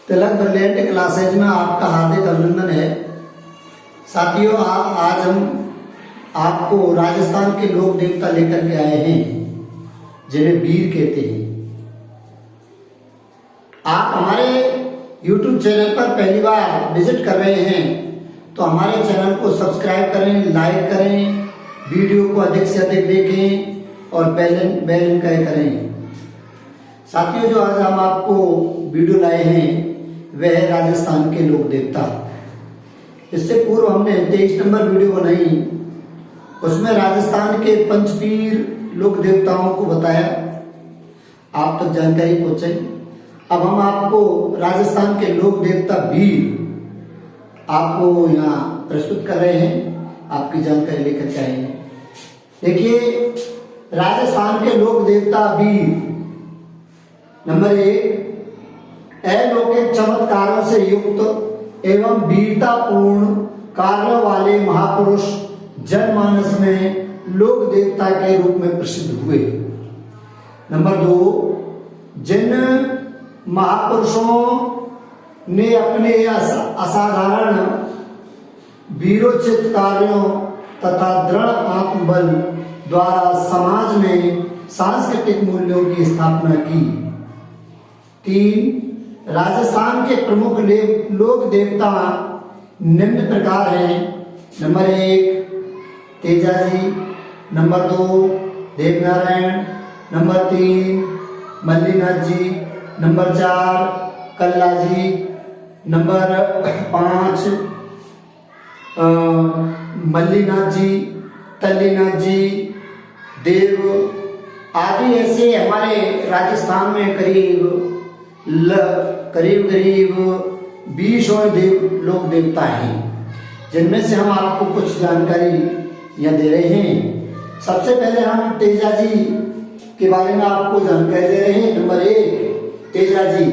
तिलक brilliant classes में आपका हार्दिक अभिनंदन है। साथियों, आज हम आपको राजस्थान के लोक देवता लेकर के आए हैं जिन्हें वीर कहते हैं। आप हमारे YouTube चैनल पर पहली बार विजिट कर रहे हैं तो हमारे चैनल को सब्सक्राइब करें, लाइक करें, वीडियो को अधिक से अधिक देखें और बेल आइकन करें। साथियों, जो आज हम आपको वीडियो लाए हैं वह है राजस्थान के लोक देवता। इससे पूर्व हमने 23 नंबर वीडियो बनाई, उसमें राजस्थान के पंचवीर लोक देवताओं को बताया, आप तक जानकारी पहुंचाई। अब हम आपको राजस्थान के लोक देवता वीर आपको यहाँ प्रस्तुत कर रहे हैं, आपकी जानकारी लेकर के आए हैं। देखिए, राजस्थान के लोक देवता वीर नंबर 1, अलौकिक चमत्कारों से युक्त एवं वीरतापूर्ण कार्यों वाले महापुरुष जनमानस में लोक देवता के रूप में प्रसिद्ध हुए। नंबर 2, जिन महापुरुषों ने अपने असाधारण वीरोचित कार्यों तथा दृढ़ आत्मबल द्वारा समाज में सांस्कृतिक मूल्यों की स्थापना की। 3, राजस्थान के प्रमुख लोक देवता निम्न प्रकार हैं। Number 1, Tejaji. Number 2, Devnarayan. Number 3, Mallinath ji. Number 4, Kalla ji. Number 5, Mallinath ji, Tallinath ji, देव आदि। ऐसे हमारे राजस्थान में करीब 20 और लोक देवता हैं, जिनमें से हम आपको कुछ जानकारी यह दे रहे हैं। सबसे पहले हम तेजाजी के बारे में आपको जानकारी दे रहे हैं। नंबर 1, तेजाजी।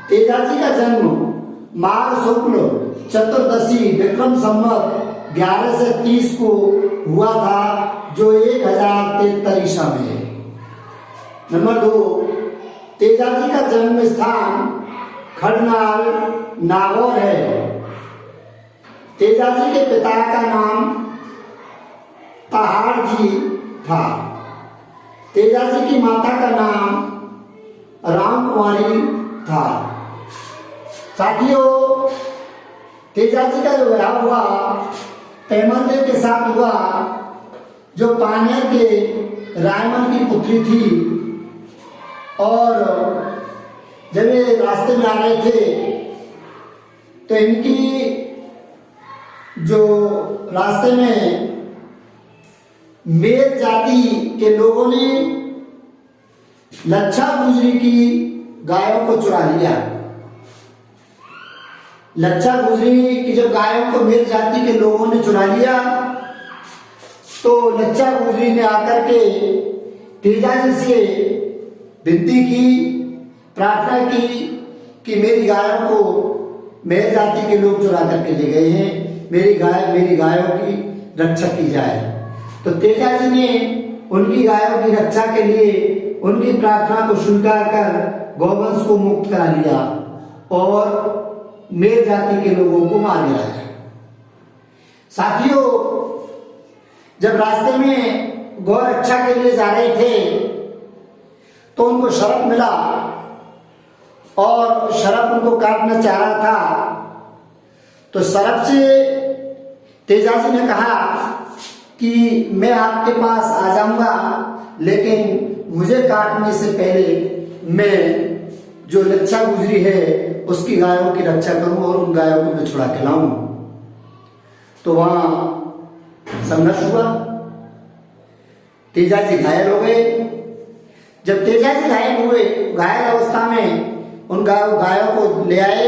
तेजाजी का जन्म माघ शुक्ल चतुर्दशी विक्रम संवत 11 से 30 को हुआ था, जो 1073 ईसा में है। नंबर 2, तेजाजी का जन्म स्थान खड़नाल नागौर है। तेजाजी के पिता का नाम पहाड़ जी था। तेजाजी की माता का नाम रामकुमारी था। साथियों, तेजाजी का जो विवाह हुआ पैमल देव के साथ हुआ, जो पानेर के रायमल की पुत्री थी। और जब ये रास्ते में आ रहे थे तो इनकी जो रास्ते में मेर जाति के लोगों ने लच्छा गुजरी की गायों को चुरा लिया। लच्छा गुजरी की जब गायों को मेर जाति के लोगों ने चुरा लिया तो लच्छा गुजरी ने आकर के तेजाजी से विनती की, प्रार्थना की कि मेरी गायों को मेर जाति के लोग चुरा करके ले गए हैं, मेरी गायों की रक्षा की जाए। तो तेजाजी ने उनकी गायों की रक्षा के लिए उनकी प्रार्थना को स्वीकार कर गौवंश को मुक्त करा लिया और मेर जाति के लोगों को मार गिराया। साथियों, जब रास्ते में गौ रक्षा के लिए जा रहे थे तो उनको शरप मिला और शरप उनको काटना चाह रहा था। तो शरप से तेजाजी ने कहा कि मैं आपके पास आ जाऊंगा, लेकिन मुझे काटने से पहले मैं जो लच्छा गुजरी है उसकी गायों की रक्षा करूं और उन गायों को मैं छुड़ा के लाऊं। तो वहां संघर्ष हुआ, तेजाजी घायल हो गए। जब तेजाजी घायल अवस्था में उन गायों को ले आए,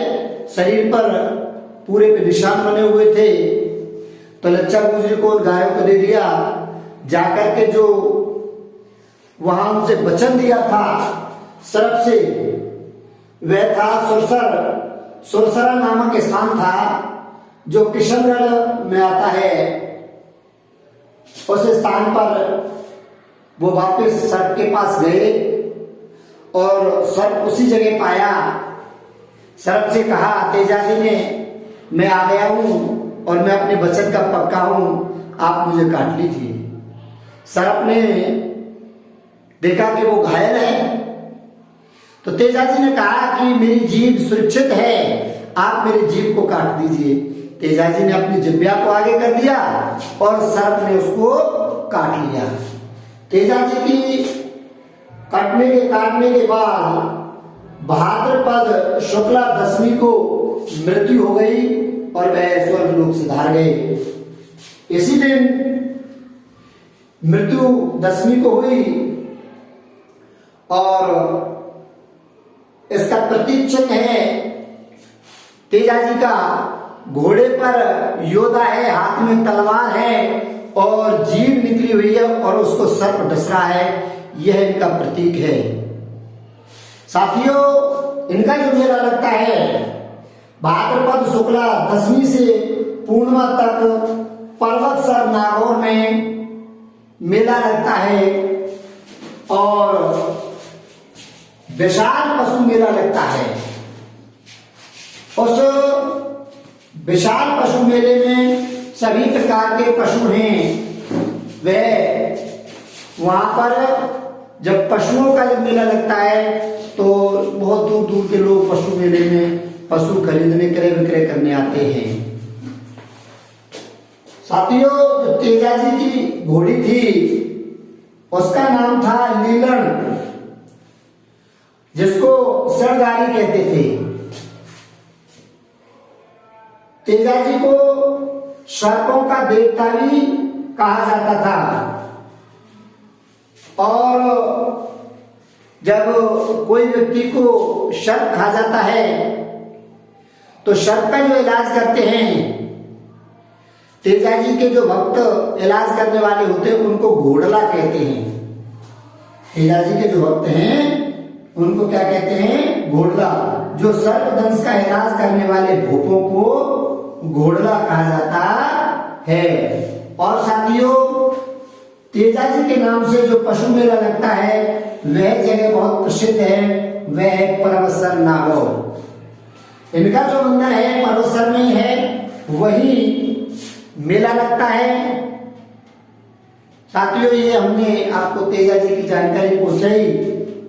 शरीर पर पूरे पे निशान बने हुए थे, तो लच्छा गुजरी को गायों को दे दिया। जाकर के जो वहां उनसे वचन दिया था शरप से, वह था सुरसरा नामक स्थान था जो किशनगढ़ में आता है। उस स्थान पर वो वापस सर्प के पास गए और सर्प उसी जगह पाया सर्प से कहा, तेजाजी ने, मैं आ गया हूं और मैं अपने वचन का पक्का हूं, आप मुझे काट लीजिए। सर्प ने देखा कि वो घायल है, तो तेजाजी ने कहा कि मेरी जीभ सुरक्षित है, आप मेरी जीभ को काट दीजिए। तेजाजी ने अपनी जिह्वा को आगे कर दिया और सर्प ने उसको काट लिया। तेजाजी की काटने के बाद भाद्रपद शुक्ला दशमी को मृत्यु हो गई और वह स्वर्गलोक से धार गए। इसी दिन मृत्यु दशमी को हुई और इसका प्रतीक चिन्ह है तेजाजी का, घोड़े पर योद्धा है, हाथ में तलवार है और जीभ निकली हुई है और उसको सर्प डस रहा है, यह इनका प्रतीक है। साथियों, इनका जो मेला लगता है भाद्रपद शुक्ला दशमी से पूर्णिमा तक पर्वतसर नागौर में मेला लगता है और विशाल पशु मेला लगता है। उस विशाल पशु मेले में सभी प्रकार के पशु हैं। वह वहां पर जब पशुओं का जब मेला लगता है तो बहुत दूर दूर के लोग पशु मेले में पशु खरीदने क्रय विक्रय करने आते हैं। साथियों, जो तेजाजी की घोड़ी थी उसका नाम था लीलन, जिसको सड़गारी कहते थे। तेजाजी को सर्पों का देवता भी कहा जाता था और जब कोई व्यक्ति को सर्प खा जाता है तो सर्प का जो इलाज करते हैं, तेजाजी के जो भक्त इलाज करने वाले होते हैं उनको घोड़ला कहते हैं। तेजाजी के जो भक्त हैं उनको क्या कहते हैं? घोड़ला। जो सर्प दंश का इलाज करने वाले भूपों को घोड़ला कहा जाता है। और साथियों, तेजाजी के नाम से जो पशु मेला लगता है वह जगह बहुत प्रसिद्ध है, वह है पर्वतसर नागौर। इनका जो मंदिर है पर्वतसर में है, वही मेला लगता है। साथियों, ये हमने आपको तेजाजी की जानकारी पहुंचाई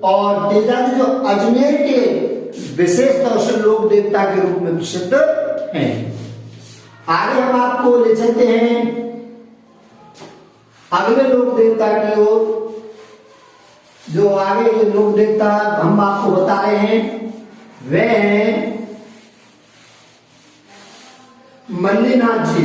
और तेजाजी जो अजमेर के विशेष तौर से लोक देवता के रूप में प्रसिद्ध हैं। आगे हम आपको ले चलते हैं अगले लोक देवता की ओर। जो आगे जो लोक देवता हम आपको बता रहे हैं वे हैं मल्लीनाथ जी।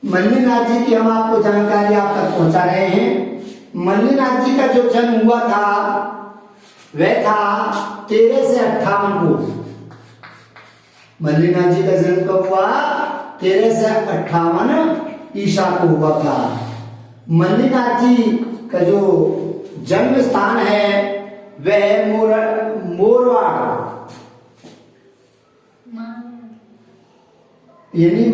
मल्लीनाथ जी की हम आपको जानकारी आप तक पहुंचा रहे हैं। मल्लीनाथ जी का जो जन्म हुआ था वह था 13 से 58 को। मल्लीनाथ जी का जन्म कब हुआ? 13 से 58 ईसा को हुआ था। मल्लीनाथ जी का जो जन्म स्थान है वह मोरवाड़ यानी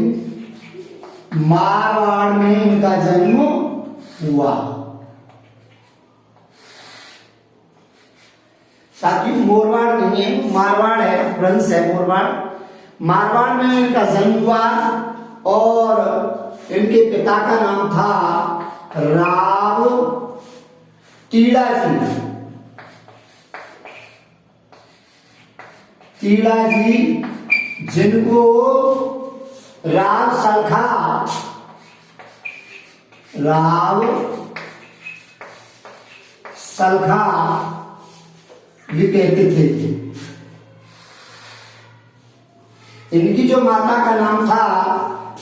मारवाड़ में इनका जन्म हुआ। साथ ही मोरवाड़ नहीं है, मारवाड़ है, फ्रांस है मोरवाड़। मारवाड़ में इनका जन्म हुआ और इनके पिता का नाम था राव तीड़ा जी, जिनको राव सलखा भी कहते थे। इनकी जो माता का नाम था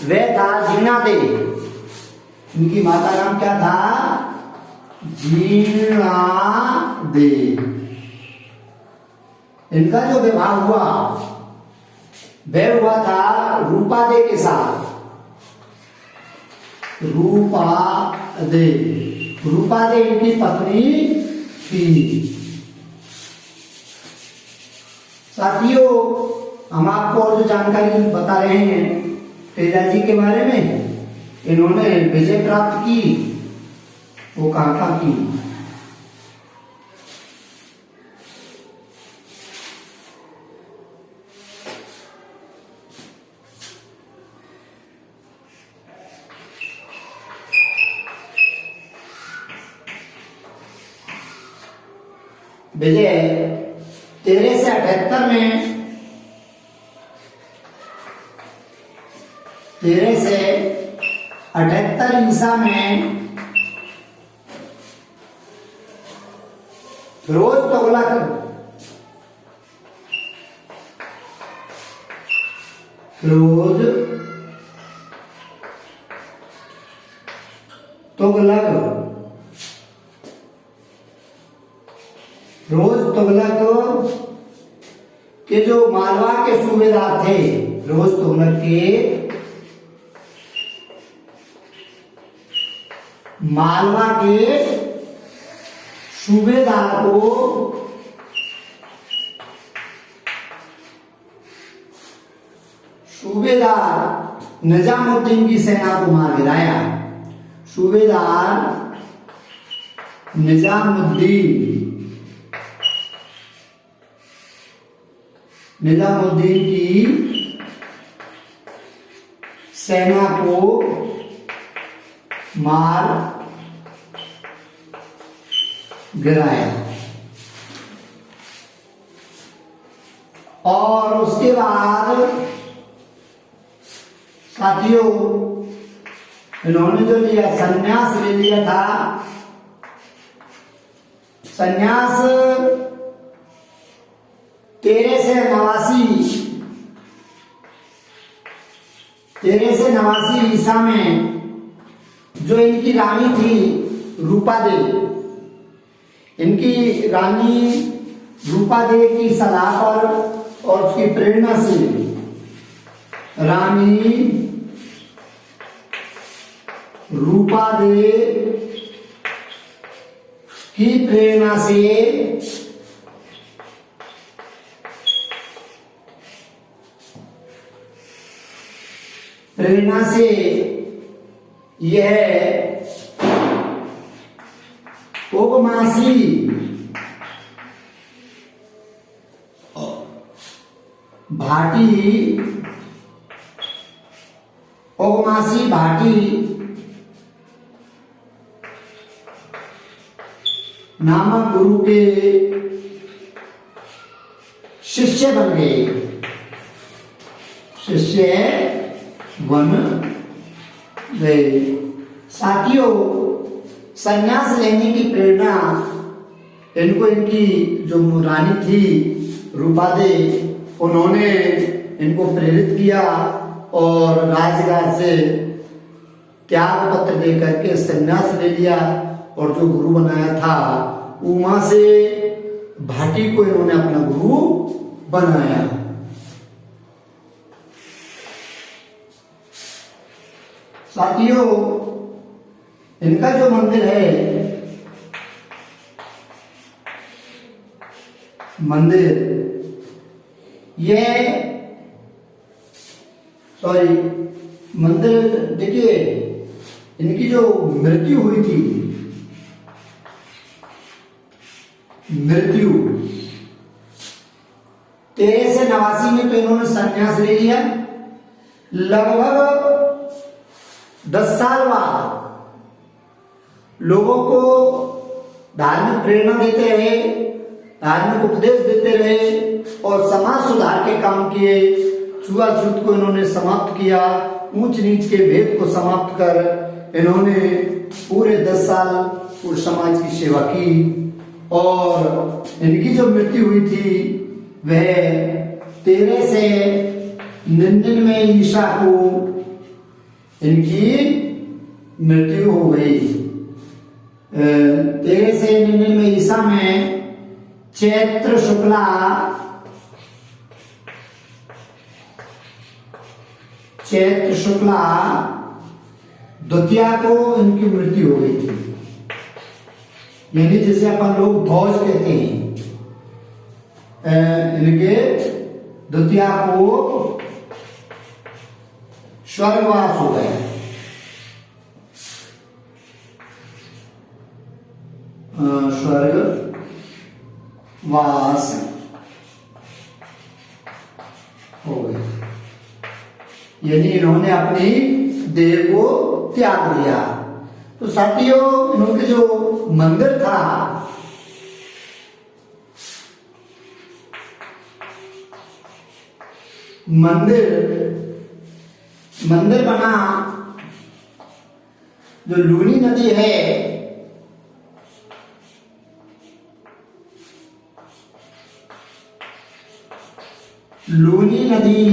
वह था जीना दे। इनकी माता नाम क्या था? जीना दे। इनका जो विवाह हुआ वह हुआ था रूपा दे के साथ। रूपादे। रूपादे इनकी पत्नी थी। साथियों, हम आपको और जो जानकारी बता रहे हैं तेजाजी के बारे में, इन्होंने विजय प्राप्त की, वो कहाँ की? विजय 1378 में 1378 ईसा में फिरोज तुगलक के जो मालवा के सूबेदार थे, फिरोज तुगलक के मालवा के सूबेदार को निजामुद्दीन की सेना को मार गिराया। सूबेदार निजामुद्दीन की सेना को मार गिराया। और उसके बाद साथियों, इन्होंने जो लिया संन्यास ले लिया था। संन्यास 1389 ईसा में जो इनकी रानी थी रूपादे, इनकी रानी रूपादे की सलाह पर और उसकी प्रेरणा से रानी रूपादे की प्रेरणा से यह ओगमासी भाटी नामक गुरु के शिष्य बन गए। साथियों, संन्यास लेने की प्रेरणा इनकी जो रानी थी रूपादे, उन्होंने इनको प्रेरित किया और राजगार से त्याग पत्र दे करके संन्यास ले लिया और जो गुरु बनाया था उमा से भाटी को इन्होंने अपना गुरु बनाया। साथियों, इनका जो मंदिर है, मंदिर देखिए, इनकी जो मृत्यु हुई थी, 1389 में तो इन्होंने संन्यास ले लिया। लगभग 10 साल बाद लोगों को धार्मिक प्रेरणा देते रहे, धार्मिक उपदेश देते रहे और समाज सुधार के काम किए। छुआछूत को इन्होंने समाप्त किया, ऊंच नीच के भेद को समाप्त कर इन्होंने पूरे 10 साल पूरे समाज की सेवा की। और इनकी जो मृत्यु हुई थी वह 1399 ईसा को इनकी मृत्यु हो गई। 1399 ईसा में चैत्र शुक्ला द्वितीया को इनकी मृत्यु हो गई थी, यानी जिसे अपन लोग भौज कहते हैं। इनके द्वितीया को स्वर्गवास हो गया। स्वर्गवास हो गया, यानी इन्होंने अपनी देह को त्याग दिया। तो साथियों, इनके जो मंदिर था, मंदिर बना जो लूनी नदी है, लूनी नदी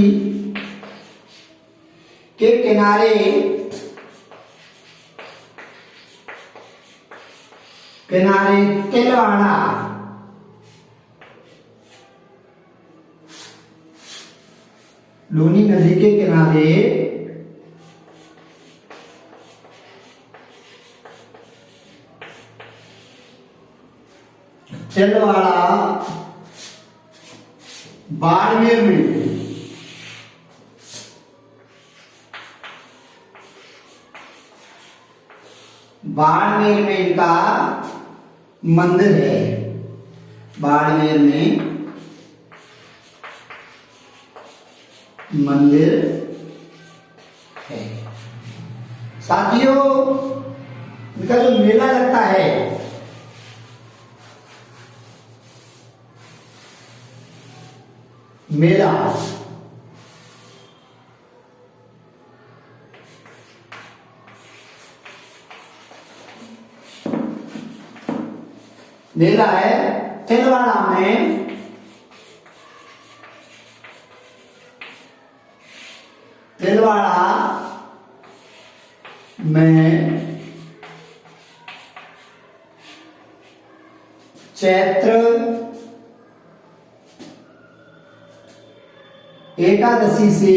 के किनारे तिलवाड़ा, लूनी नदी के किनारे तिलवाड़ा बाड़मेर में इनका मंदिर है। बाड़मेर में मंदिर है। साथियों, इनका जो मेला लगता है, मेला है तिलवाड़ा में। तिलवाड़ा में चैत्र एकादशी से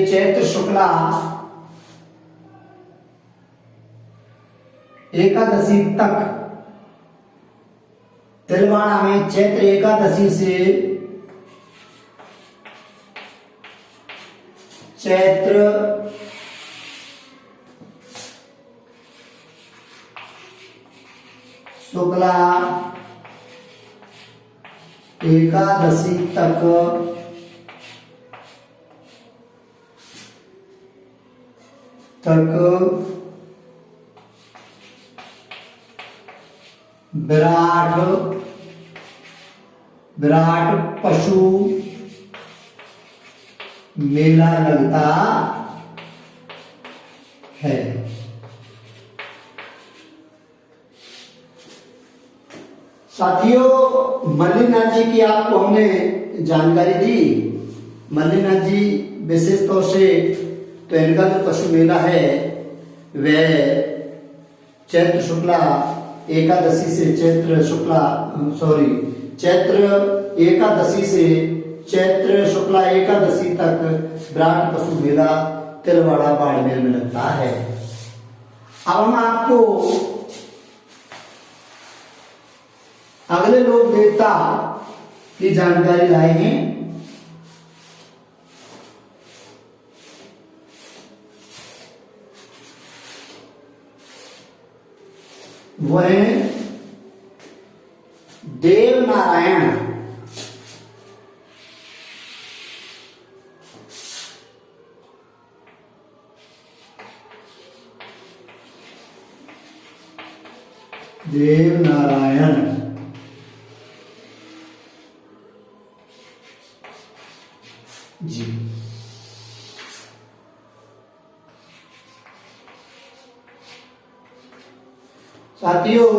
चैत्र शुक्ला एकादशी तक, तिलवाड़ा में चैत्र एकादशी से चैत्र शुक्ला एकादशी तक विराट पशु मेला लगता है। साथियों, मल्लिनाथ जी की आपको हमने जानकारी दी। मल्लिनाथ जी विशेष तौर से तो इनका जो पशु मेला है वह चैत्र शुक्ला एकादशी से चैत्र शुक्ला एकादशी तक विराट पशु मेला तिलवाड़ा बाड़मेर में लगता है। अब हम आपको अगले लोक देवता की जानकारी लाए हैं। वह देव नारायण। देव नारायण जी। साथियों,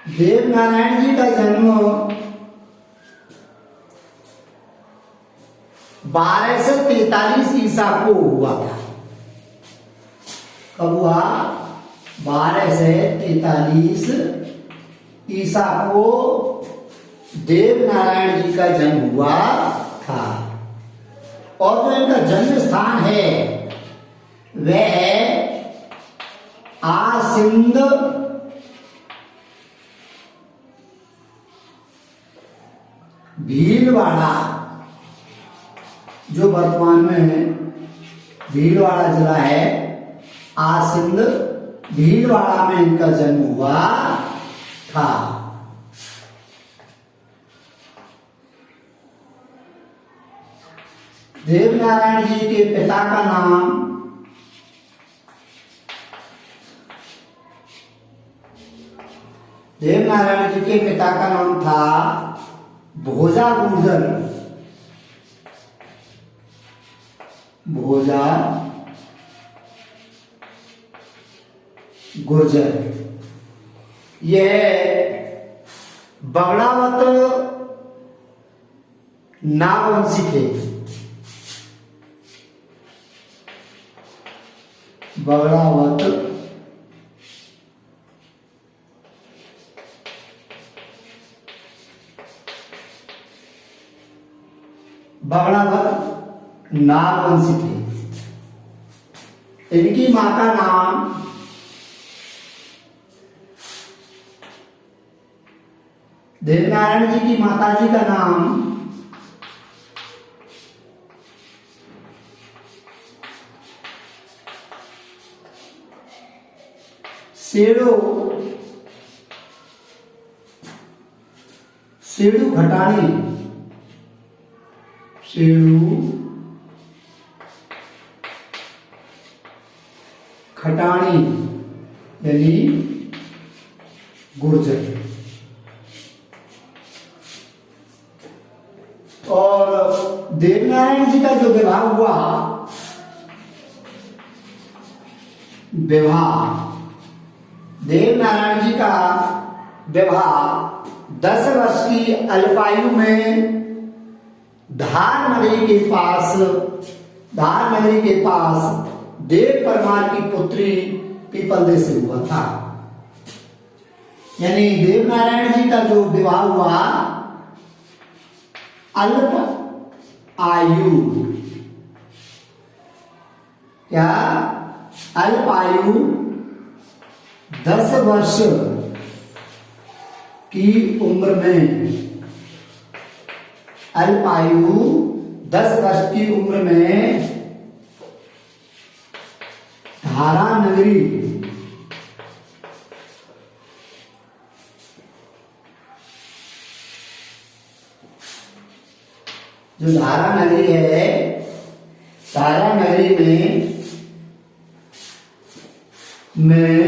देव नारायण जी का जन्म 1243 ईसा को हुआ था। कब हुआ? 1243 ईसा को देवनारायण जी का जन्म हुआ था। और जो इनका जन्म स्थान है वह है आसिंद भीलवाड़ा, जो वर्तमान में भीलवाड़ा जिला है। आसिंद भीलवाड़ा में इनका जन्म हुआ था। देवनारायण जी के पिता का नाम देवनारायण जी के पिता का नाम था भोजा गुर्जर। भोजा गुर्जर यह बगड़ावत नागवंशी थे। बगड़ावत नागवंशी थे। इनकी मां का नाम देवनारायण जी की माताजी का नाम सेड़ू खटाणी। सेड़ू खटाणी यानी गुर्जर। और देवनारायण जी का जो विवाह हुआ, देवनारायण जी का विवाह 10 वर्ष की अल्पायु में धार नगरी के पास देव परमार की पुत्री पीपलदे से हुआ था। यानी देवनारायण जी का जो विवाह हुआ अल्प आयु, क्या अल्प आयु 10 वर्ष की उम्र में, अल्प आयु 10 वर्ष की उम्र में धारा नगरी जो धारा नगरी है, धारा नगरी में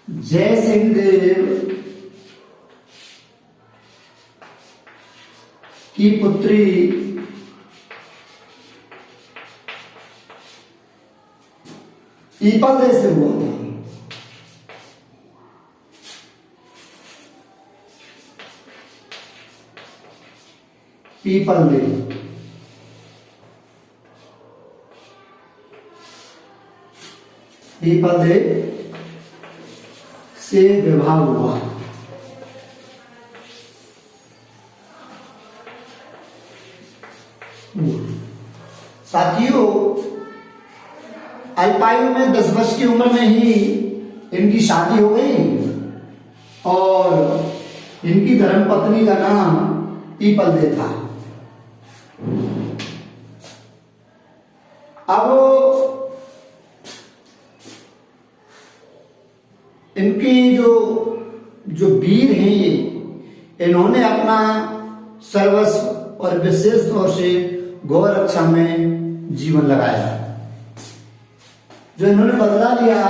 जय सिंह देव की पुत्री पीपलदे से हुआ था। पीपलदे से विवाह हुआ। साथियों, अल्पायु में 10 वर्ष की उम्र में ही इनकी शादी हो गई और इनकी धर्मपत्नी का नाम पीपलदे था। अब इनकी जो वीर हैं, इन्होंने अपना सर्वस्व और विशेष तौर से गौ रक्षा में जीवन लगाया। जो इन्होंने बदला लिया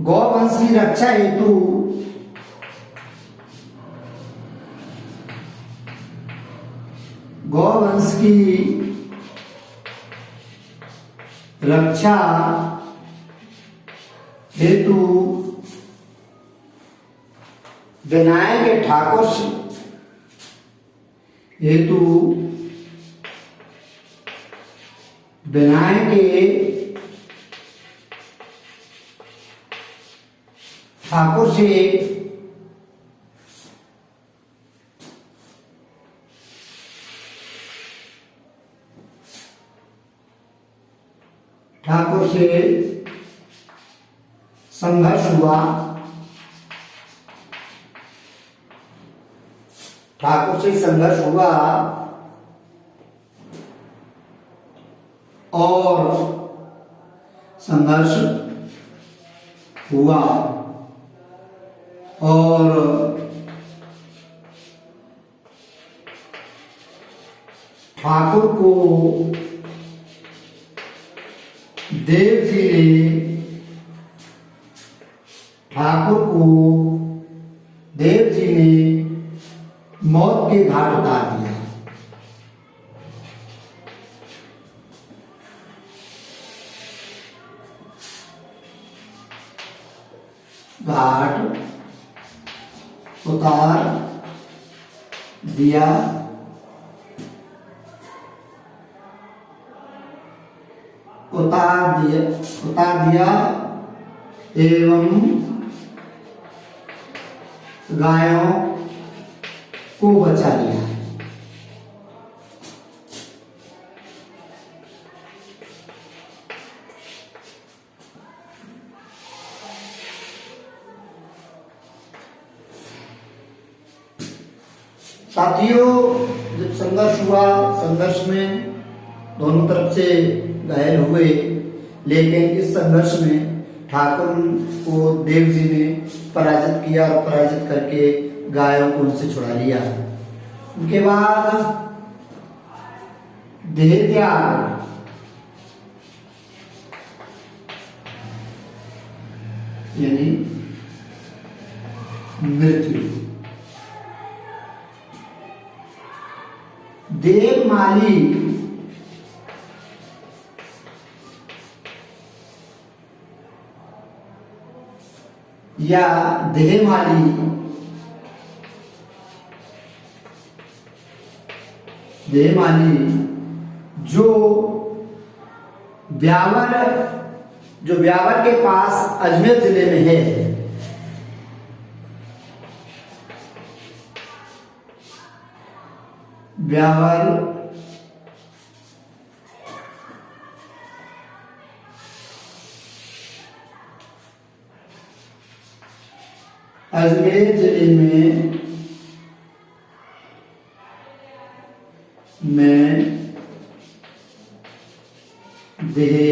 गौवंश की रक्षा हेतु गौवंश की रक्षा हेतु विनायक ठाकुर हेतु विनायक ठाकुर से संघर्ष हुआ, ठाकुर से संघर्ष हुआ और संघर्ष हुआ और ठाकुर को देव जी ने मौत के घाट उतार दिया। घाट उतार दिया एवं गायों को बचा लिया। साथियों, जब संघर्ष हुआ, संघर्ष में दोनों तरफ से घायल हुए, लेकिन इस संघर्ष में ठाकुर को देव जी ने पराजित किया और पराजित करके गायों को उनसे छुड़ा लिया। उनके बाद देह त्याग, यानी मृत्यु। देवमाली या देहमाली जो ब्यावर के पास अजमेर जिले में है, ब्यावर अजमेर जिले में देह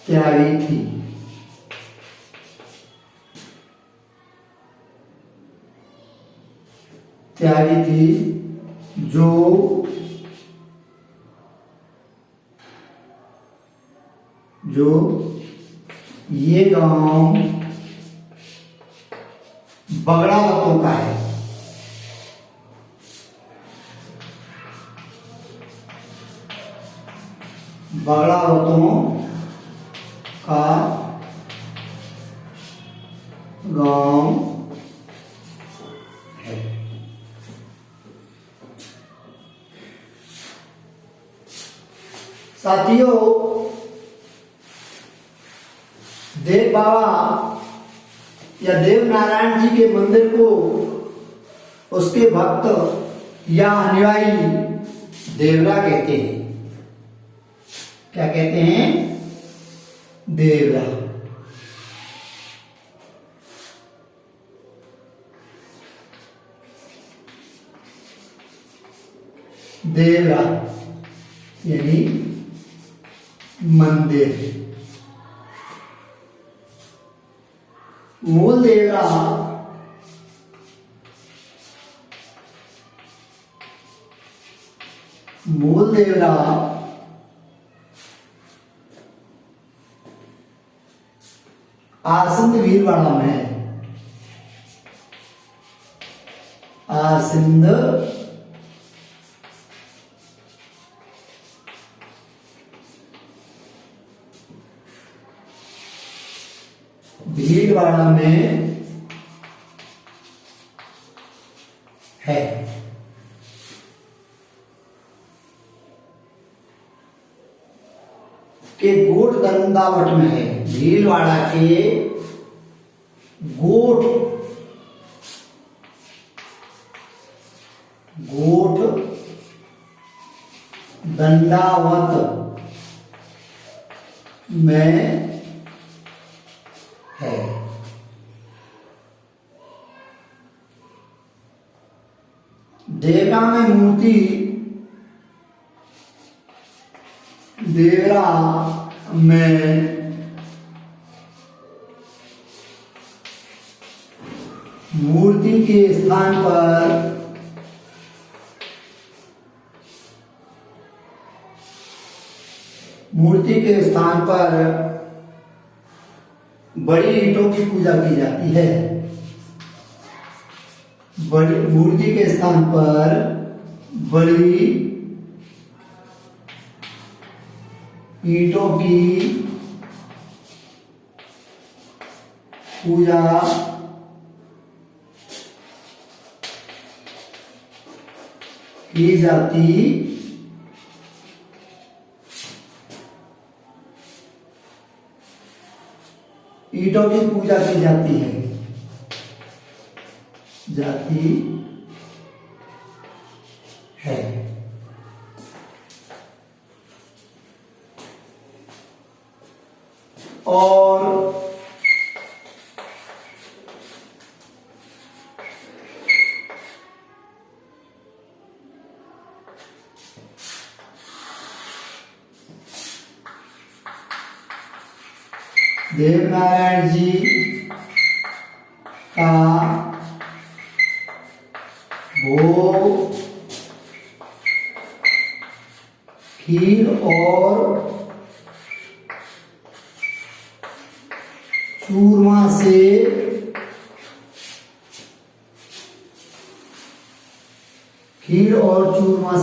त्यागी थी। जो ये गांव बगड़ावतों का है। बगड़ावतों का गांव है। साथियों, देव बाबा या देव नारायण जी के मंदिर को उसके भक्त या अनुयायी देवरा कहते हैं। क्या कहते हैं? देवरा। देवरा यानी मंदिर। मूल देवरा आसिंद भीलवाड़ा में है। आसिंद भीलवाड़ा में है। के गोठ दंडावट में है। भीलवाड़ा के गोठ दंडावत में है। देवरा में मूर्ति देवरा में मूर्ति के स्थान पर बड़ी ईंटों की पूजा की जाती है। बड़ी मूर्ति के स्थान पर बड़ी ईंटों की पूजा की जाती ईंटों की पूजा की जाती है। और देवनारायण जी का भोग खीर और चूरमा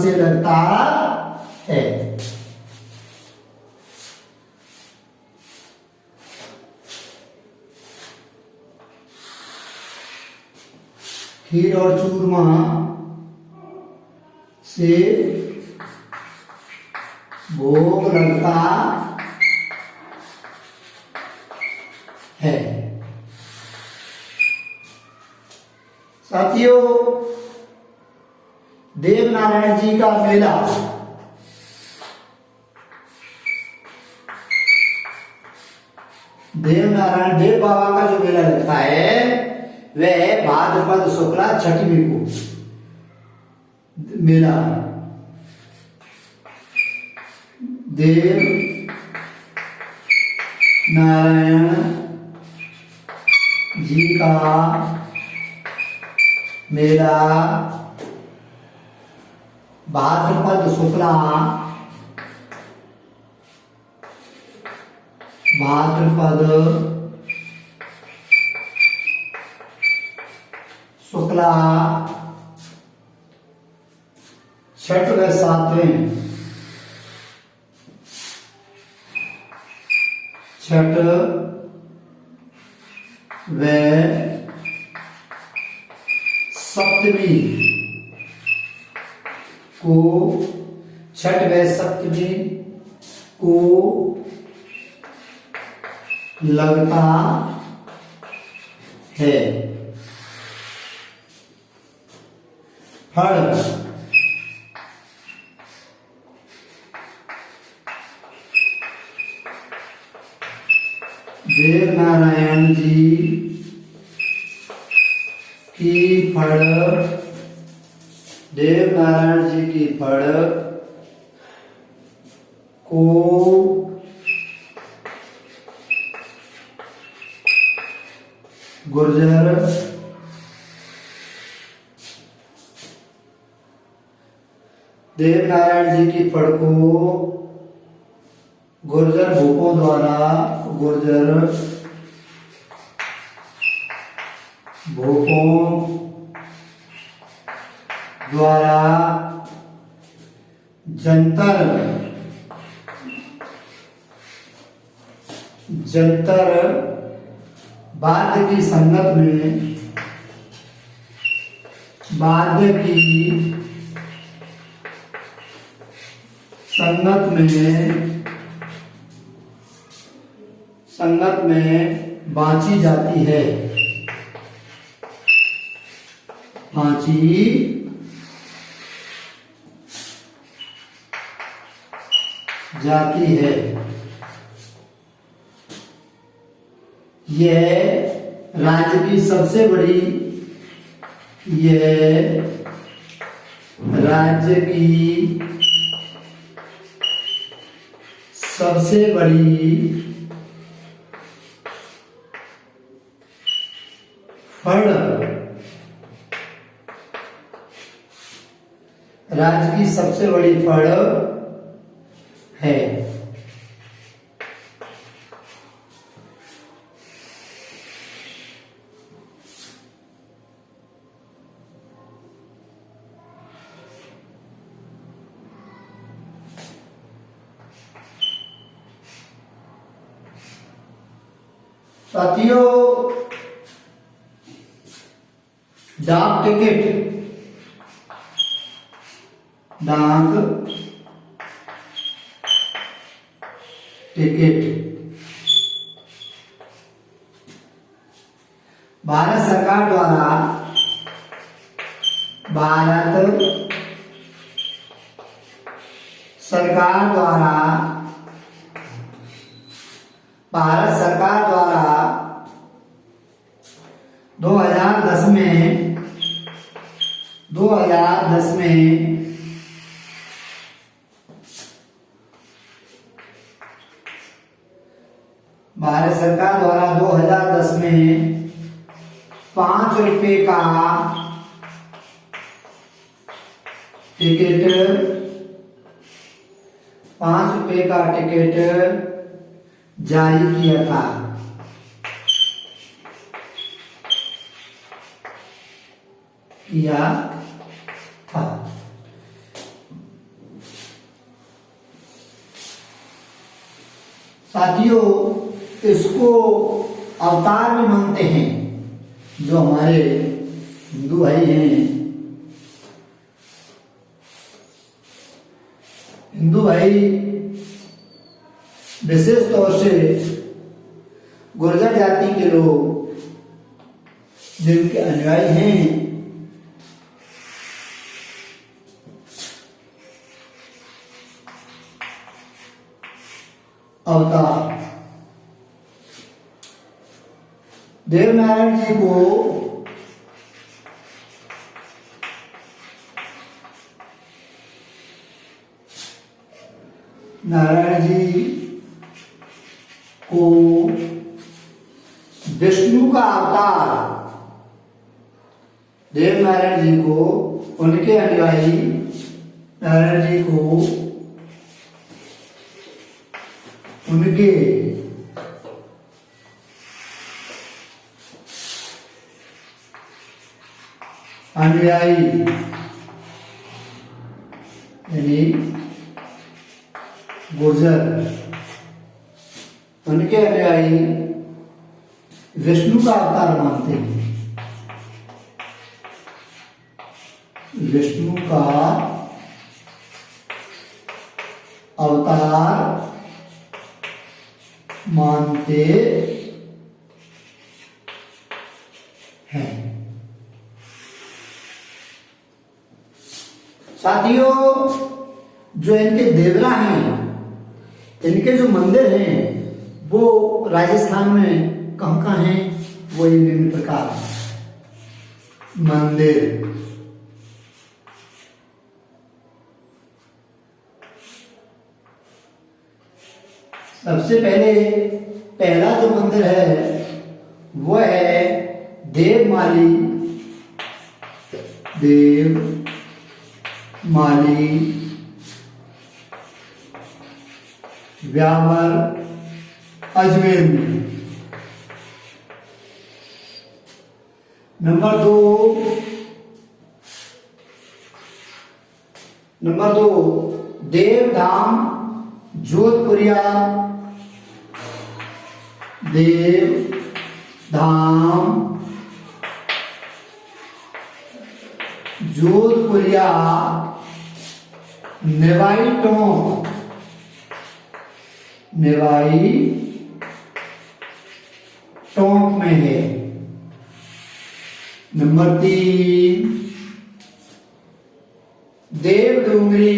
से लगता है। खीर और चूरमा से भोग लगता है। साथियों, देवनारायण जी का मेला देव बाबा का जो मेला लगता है वह भाद्रपद शुक्ला छठवीं को मेला देव नारायण जी का मेला भाद्रपद शुक्ला छठ व सातवें छठ व सप्तमी को लगता है। फल देवनारायण जी की फड़ को गुर्जर देवनारायण जी की फड़ को गुर्जर भूपों द्वारा जंतर वाद्य की संगत में, वाद्य की संगत में बाँची जाती है, बाँची जाती है। यह राज्य की सबसे बड़ी, यह राज्य की सबसे बड़ी फड़, राज्य की सबसे बड़ी फड़ है। साथियों, डाक टिकट, डाक टिकट भारत सरकार द्वारा, भारत सरकार द्वारा, भारत सरकार द्वारा 2010 में, 2010 में भारत सरकार द्वारा 2010 में 5 रुपए का टिकट, 5 रुपए का टिकट जारी किया था। किया था। साथियों, इसको अवतार भी मानते हैं जो हमारे हिंदू भाई हैं। हिंदू भाई विशेष तौर से गुर्जर जाति के लोग जिनके अनुयायी हैं, अवतार देवनारायण जी को नारायण जी को विष्णु का अवतार, देवनारायण जी को, उनके अनुयायी नारायण जी को उनके अनुयायी यानी गुर्जर, उनके अनुयायी विष्णु का अवतार मानते हैं। विष्णु का अवतार मानते हैं। साथियों, जो इनके देवरा हैं, इनके जो मंदिर हैं वो राजस्थान में कहाँ कहाँ हैं, वो निम्न प्रकार है। मंदिर, सबसे पहला जो मंदिर है वो है देवमाली, व्यावर, अजमेर में। नंबर दो देवधाम जोधपुरिया, धाम जोधपुरिया नेवाई टोंक में है। नंबर 3 देवडूंगरी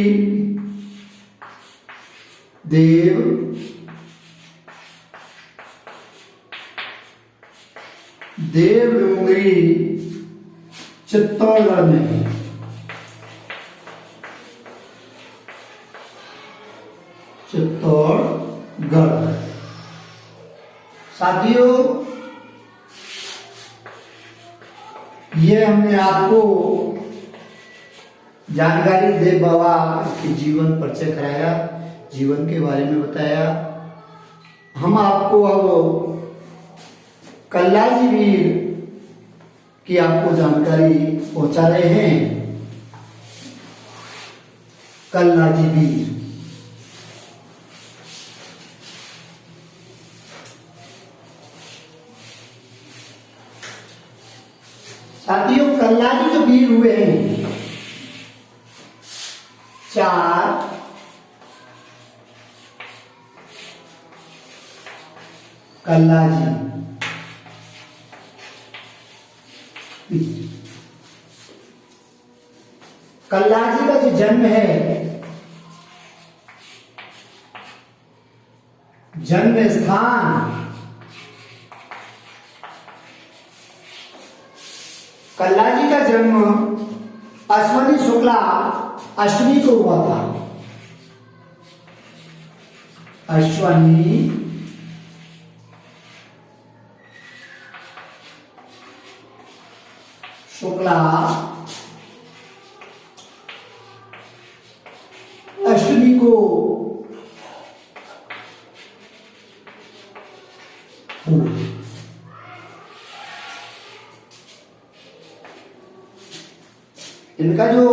चित्तौड़गढ़ में है। चित्तौड़गढ़। साथियों, ये हमने आपको जानकारी देव बाबा के जीवन परिचय कराया, जीवन के बारे में बताया। हम आपको अब कल्लाजी वीर की आपको जानकारी पहुंचा रहे हैं। कल्लाजी वीर साथियों, कल्लाजी जो वीर हुए हैं 4 कल्लाजी का जो जन्म है, जन्म स्थान कल्लाजी का जन्म अश्वनी शुक्ला अष्टमी को हुआ था। अश्वनी शुक्ला अष्टमी को इनका जो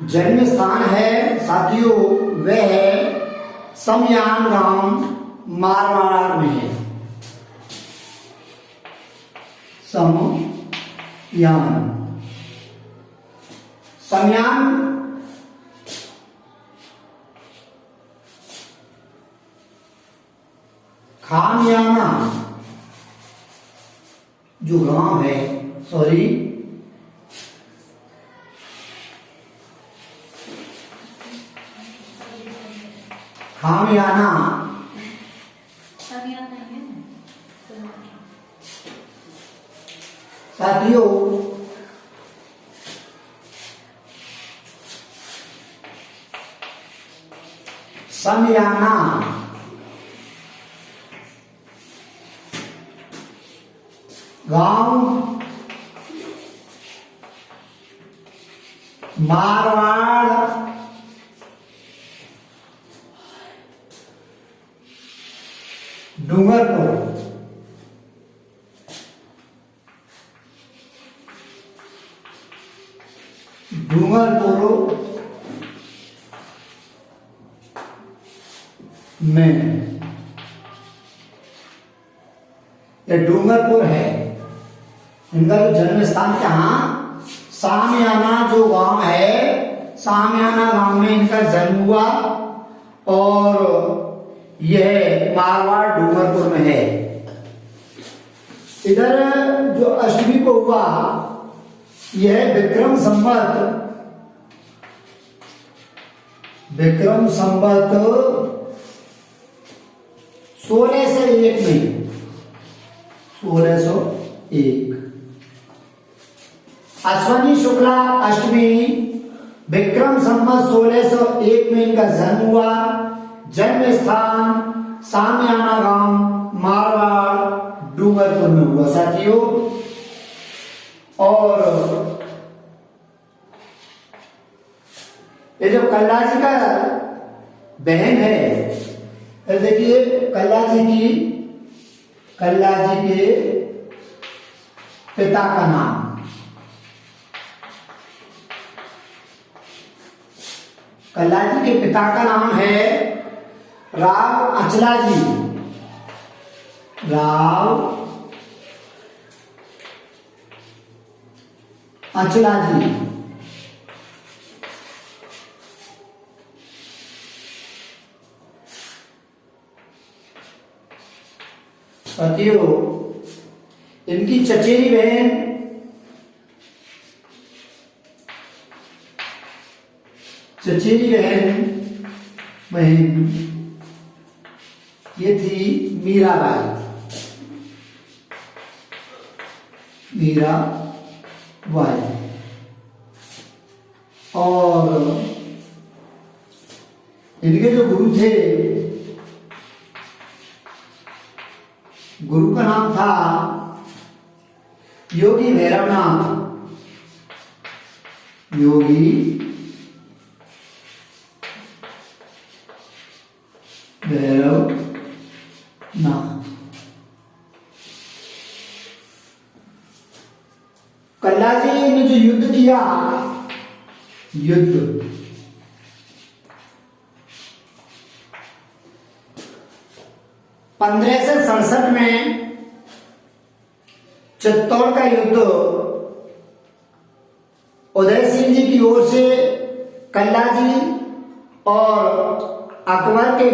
जन्म स्थान है साथियों, वह है समयान गांव मारवाड़ में है। समयान खामियाना जो गांव है, खामियाना साथियों, समियाना गांव मारवाड़ डूंगरपुर में ये डूंगरपुर है। इनका जो जन्म स्थान कहाँ, सामियाना जो गांव है, सामियाना गांव में इनका जन्म हुआ और यह मारवाड़ डूंगरपुर में है। इधर जो अष्टमी को हुआ यह विक्रम संवत 1601 में 1601 अश्वनी शुक्ला अष्टमी विक्रम संवत 1601 में इनका जन्म हुआ। जन्म स्थान सामियाना गांव मारवाड़ डूंगरपुर में हुआ साथियों। और ये जो कल्लाजी का बहन है, देखिए कल्लाजी के पिता का नाम कल्लाजी के पिता का नाम है राव अचलाजी। राव अचलाजी। साथियों, इनकी चचेरी बहन ये थी मीराबाई। और इनके जो गुरु थे, गुरु का नाम था योगी भैरवनाथ। योगी भैरवनाथ। कल्लाजी ने जो युद्ध किया, 1567 में चित्तौड़ का युद्ध उदय सिंह जी की ओर से कल्लाजी और अकबर के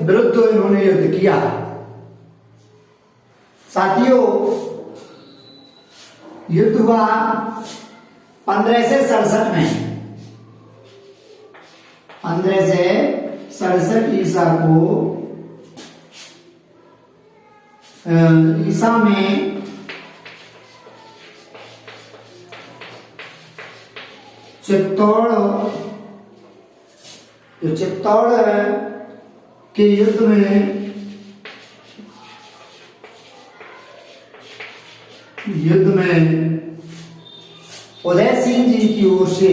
विरुद्ध इन्होंने युद्ध किया। साथियों, युद्ध हुआ 1567 में। 1567 ईसा में चित्तौड़ के युद्ध में उदय सिंह जी की ओर से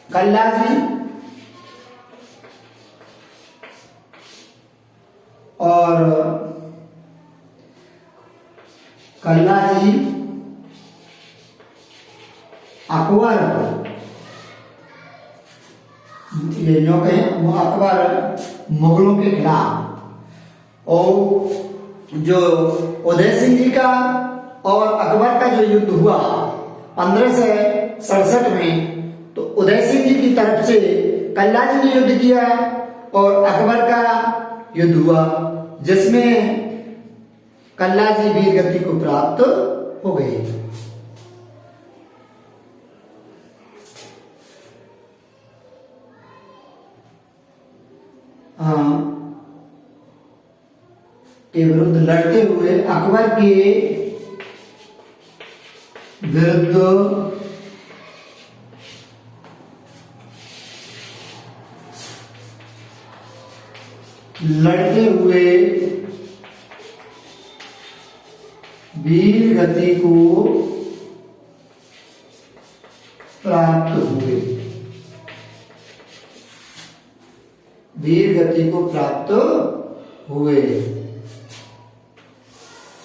कल्लाजी अकबर, ये जो कहें वो अकबर मुगलों के खिलाफ, और जो उदय सिंह जी का और अकबर का जो युद्ध हुआ 1567 में, तो उदय सिंह जी की तरफ से कल्लाजी ने युद्ध किया और अकबर का युद्ध हुआ, जिसमें कल्लाजी वीर गति को प्राप्त हो गए। के विरुद्ध लड़ते हुए अकबर के विरुद्ध लड़ते हुए वीर गति को प्राप्त हुए।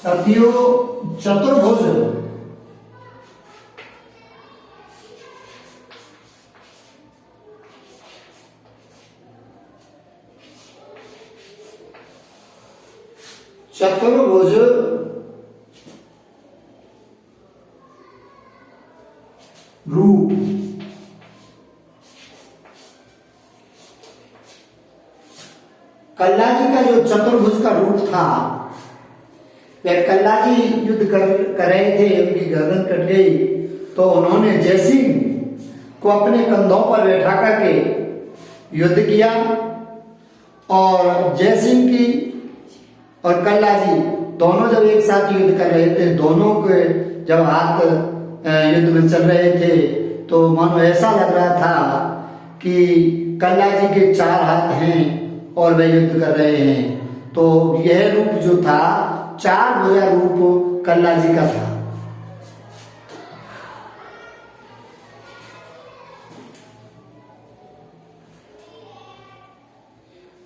साथियों, चतुर्भुज रूप कल्लाजी का जो चतुर्भुज का रूप था, वह कल्लाजी युद्ध कर रहे थे, उनकी गर्दन कट गई, तो उन्होंने जयसिंह को अपने कंधों पर बैठा करके युद्ध किया, और जयसिंह की और कल्लाजी दोनों जब एक साथ युद्ध कर रहे थे, दोनों के जब हाथ युद्ध में चल रहे थे, तो मानो ऐसा लग रहा था कि कल्लाजी के 4 हाथ हैं और वे युद्ध कर रहे हैं। तो यह रूप जो था 4 भुजा रूप कल्लाजी का था।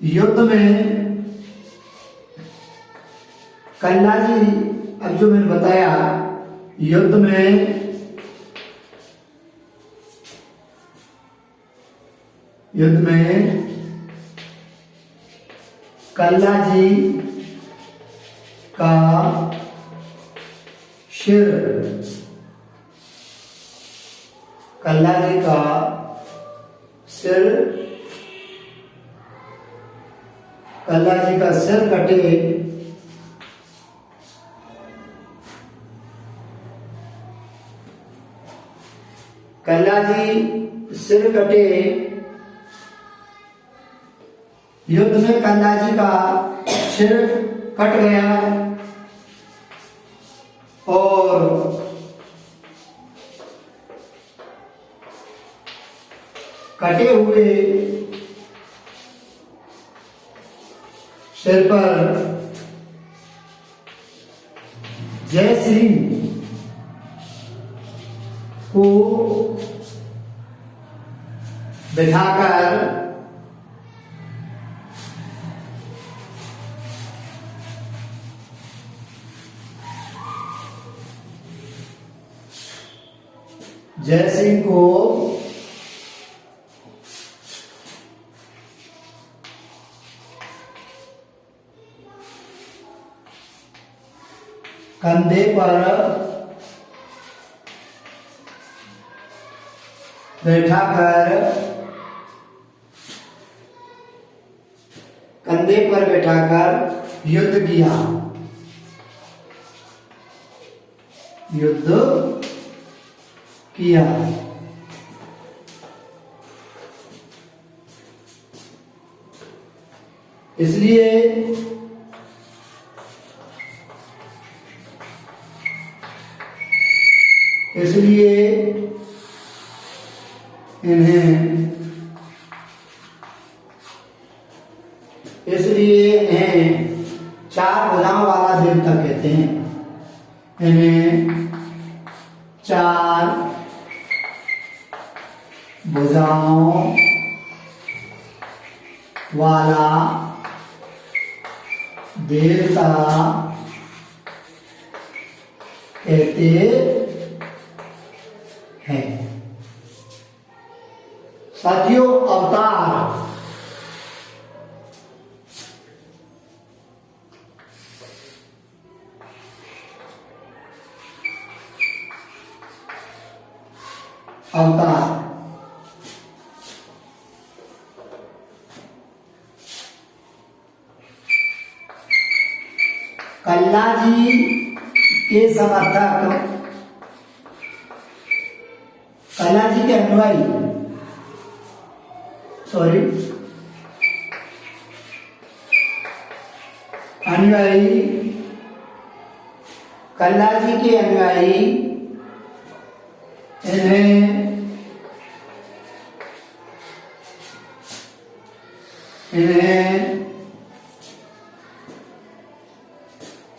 युद्ध में कल्ला जी, अब जो मैंने बताया, युद्ध में कल्ला जी का सिर, कल्ला जी का सिर, कल्ला जी का सिर कटे, कल्ला जी सिर कटे, युद्ध में कल्ला जी का सिर कट गया और कटे हुए सिर पर जय सिंह को बिठाकर जय सिंह को कंधे पर बैठाकर, कंधे पर बैठाकर युद्ध किया, युद्ध किया। इसलिए इन्हें चार भुजाओं वाला देवता कहते हैं। इन्हें चार भुजाओं वाला देवता कहते हैं। साथियों, अवतार कल्ला जी के समर्थक, कल्ला जी के अनुयायी, कल्ला जी के अनुयायी इन्हें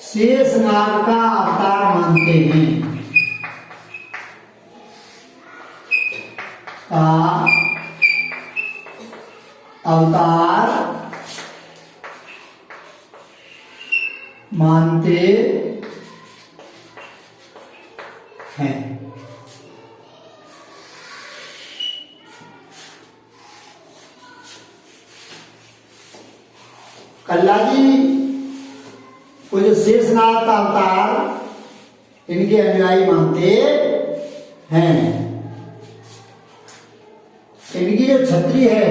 शेषनाग का अवतार मानते हैं, का अवतार मानते हैं। कल्ला जी को जो शेषनाग का अवतार इनके अनुयायी मानते हैं। इनकी जो छतरी है,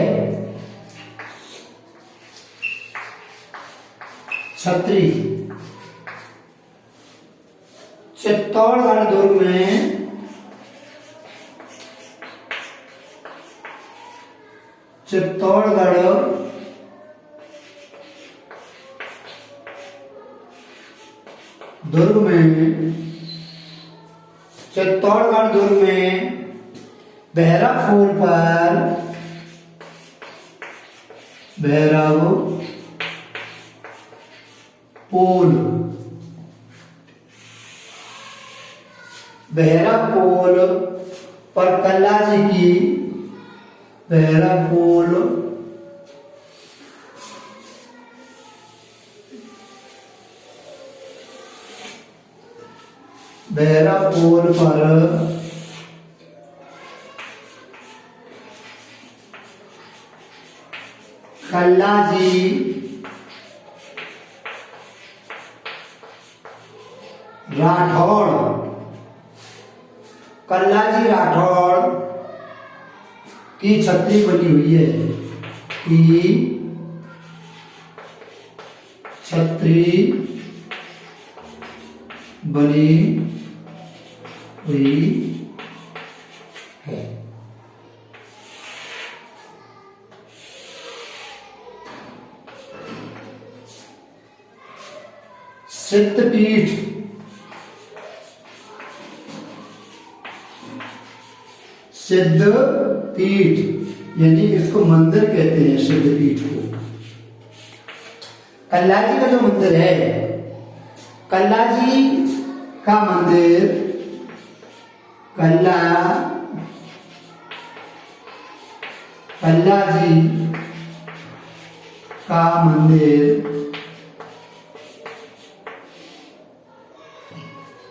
छतरी चित्तौड़गढ़ दुर्ग में चित्तौड़गढ़ दुर्ग में भैरव पोल पर कल्ला जी की भैरव पोल भैरव पोल पर कल्लाजी राठौड़, कल्लाजी राठौड़ की छतरी बनी हुई है, की छतरी बनी हुई है। सिद्धपीठ, सिद्धपीठ यानी इसको मंदिर कहते हैं, सिद्धपीठ को। कल्लाजी का जो मंदिर है, कल्लाजी का मंदिर, कल्लाजी का मंदिर,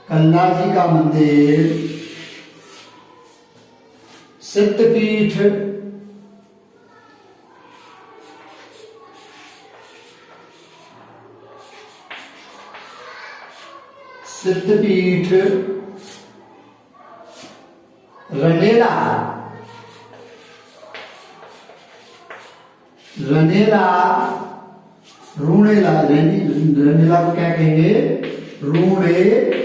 कल्लाजी का मंदिर सिद्धपीठ सिद्धपीठ रनेला, रनेला रूणेला, रनेला को क्या कहेंगे, रूणेला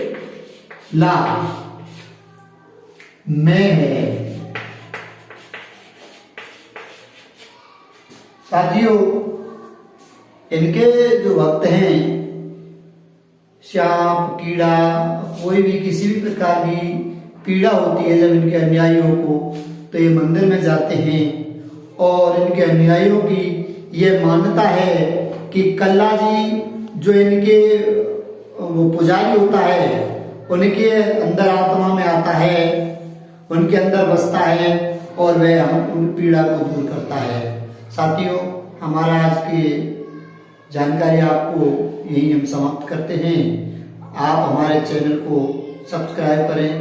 में है। साथियों, इनके जो भक्त हैं, सांप कीड़ा कोई भी किसी भी प्रकार की पीड़ा होती है जब इनके अनुयायियों को, तो ये मंदिर में जाते हैं और इनके अनुयायियों की ये मान्यता है कि कल्लाजी जो इनके वो पुजारी होता है, उनके अंदर आत्मा में आता है, उनके अंदर बसता है और वह हम उन पीड़ा को दूर करता है। साथियों, हमारा आज की जानकारी आपको यही हम समाप्त करते हैं। आप हमारे चैनल को सब्सक्राइब करें,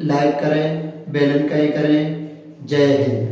लाइक करें, बेल आइकन करें। जय हिंद।